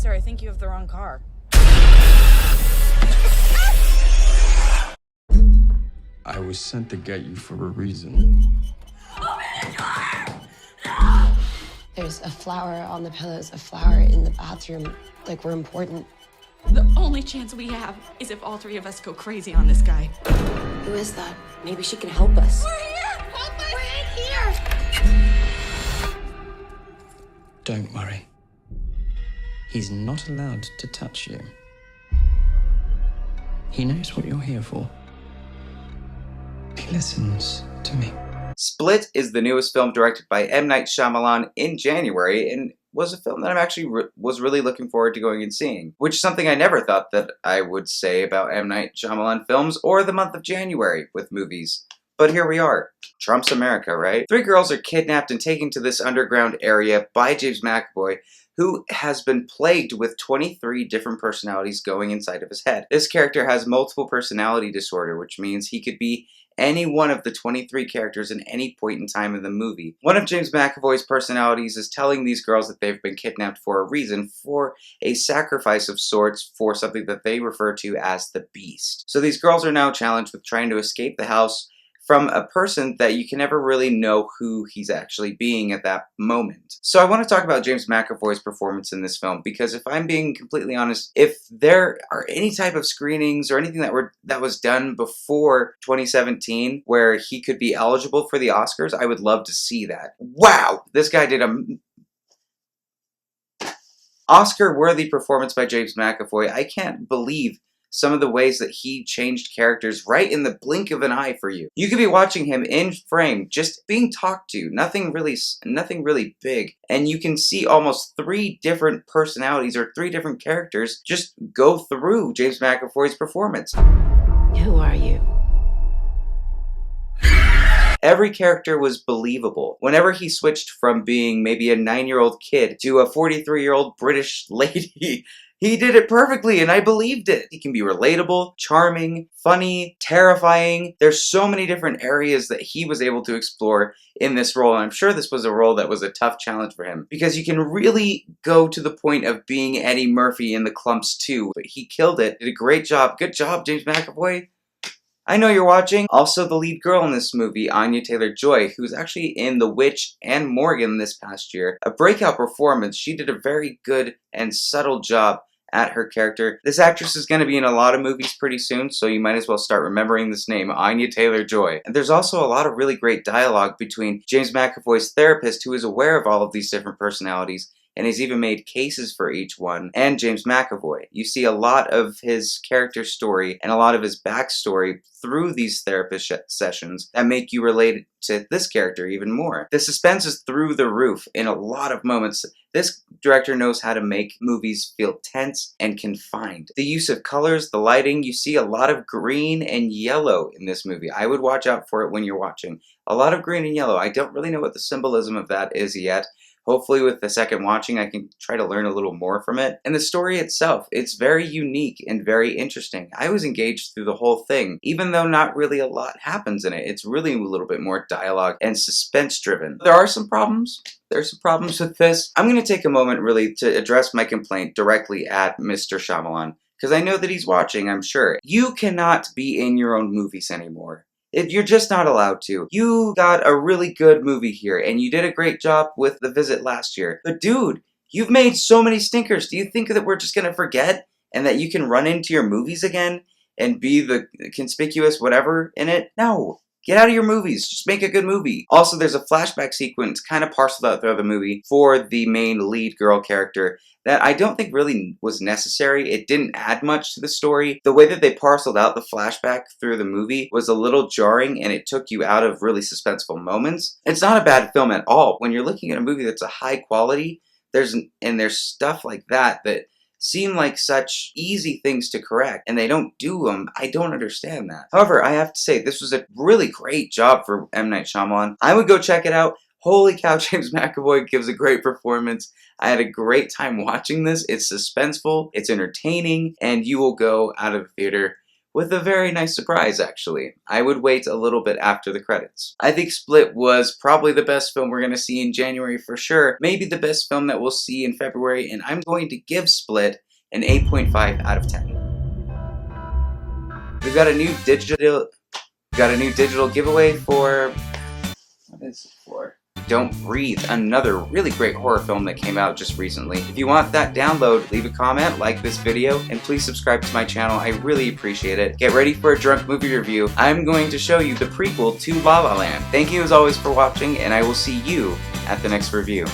Sir, I think you have the wrong car. I was sent to get you for a reason. There's a flower on the pillows, a flower in the bathroom. Like, we're important. The only chance we have is if all three of us go crazy on this guy. Who is that? Maybe she can help us. We're here! Help us! We're in here! Don't worry. He's not allowed to touch you. He knows what you're here for. He listens to me. Split is the newest film directed by M. Night Shyamalan in January, and was a film that I'm actually was really looking forward to going and seeing, which is something I never thought that I would say about M. Night Shyamalan films or the month of January with movies. But here we are. Trump's America, right? Three girls are kidnapped and taken to this underground area by James McAvoy, who has been plagued with 23 different personalities going inside of his head. This character has multiple personality disorder, which means he could be any one of the 23 characters in any point in time in the movie. One of James McAvoy's personalities is telling these girls that they've been kidnapped for a reason, for a sacrifice of sorts, for something that they refer to as the Beast. So these girls are now challenged with trying to escape the house from a person that you can never really know who he's actually being at that moment. So I want to talk about James McAvoy's performance in this film, because if I'm being completely honest, if there are any type of screenings or anything that was done before 2017 where he could be eligible for the Oscars, I would love to see that. Wow! This guy did a Oscar-worthy performance by James McAvoy. I can't believe some of the ways that he changed characters right in the blink of an eye for you. You could be watching him in frame, just being talked to, nothing really big, and you can see almost three different personalities or three different characters just go through James McAvoy's performance. Who are you? Every character was believable. Whenever he switched from being maybe a 9-year-old kid to a 43-year-old British lady, he did it perfectly, and I believed it. He can be relatable, charming, funny, terrifying. There's so many different areas that he was able to explore in this role, and I'm sure this was a role that was a tough challenge for him, because you can really go to the point of being Eddie Murphy in The Klumps too. But he killed it, did a great job. Good job, James McAvoy. I know you're watching. Also, the lead girl in this movie, Anya Taylor-Joy, who's actually in The Witch and Morgan this past year. A breakout performance. She did a very good and subtle job at her character. This actress is going to be in a lot of movies pretty soon, so you might as well start remembering this name, Anya Taylor-Joy. And there's also a lot of really great dialogue between James McAvoy's therapist, who is aware of all of these different personalities, and he's even made cases for each one, and James McAvoy. You see a lot of his character story and a lot of his backstory through these therapist sessions that make you relate to this character even more. The suspense is through the roof in a lot of moments. This director knows how to make movies feel tense and confined. The use of colors, the lighting, you see a lot of green and yellow in this movie. I would watch out for it when you're watching. A lot of green and yellow. I don't really know what the symbolism of that is yet. Hopefully with the second watching, I can try to learn a little more from it. And the story itself, it's very unique and very interesting. I was engaged through the whole thing, even though not really a lot happens in it. It's really a little bit more dialogue and suspense driven. There are some problems. There's some problems with this. I'm going to take a moment really to address my complaint directly at Mr. Shyamalan, because I know that he's watching, I'm sure. You cannot be in your own movies anymore. You're just not allowed to. You got a really good movie here, and you did a great job with The Visit last year. But dude, you've made so many stinkers. Do you think that we're just gonna forget, and that you can run into your movies again and be the conspicuous whatever in it? No. Get out of your movies. Just make a good movie. Also, there's a flashback sequence kind of parceled out throughout the movie for the main lead girl character that I don't think really was necessary. It didn't add much to the story. The way that they parceled out the flashback through the movie was a little jarring, and it took you out of really suspenseful moments. It's not a bad film at all. When you're looking at a movie that's a high quality, there's stuff like that seem like such easy things to correct, and they don't do them. I don't understand that. However, I have to say, this was a really great job for M. Night Shyamalan. I would go check it out. Holy cow, James McAvoy gives a great performance. I had a great time watching this. It's suspenseful, it's entertaining, and you will go out of the theater with a very nice surprise, actually. I would wait a little bit after the credits. I think Split was probably the best film we're going to see in January for sure, maybe the best film that we'll see in February, and I'm going to give Split an 8.5 out of 10. We've got a new digital giveaway for, what is it for? Don't Breathe, another really great horror film that came out just recently. If you want that download, leave a comment, like this video, and please subscribe to my channel. I really appreciate it. Get ready for a drunk movie review. I'm going to show you the prequel to La La Land. Thank you as always for watching, and I will see you at the next review.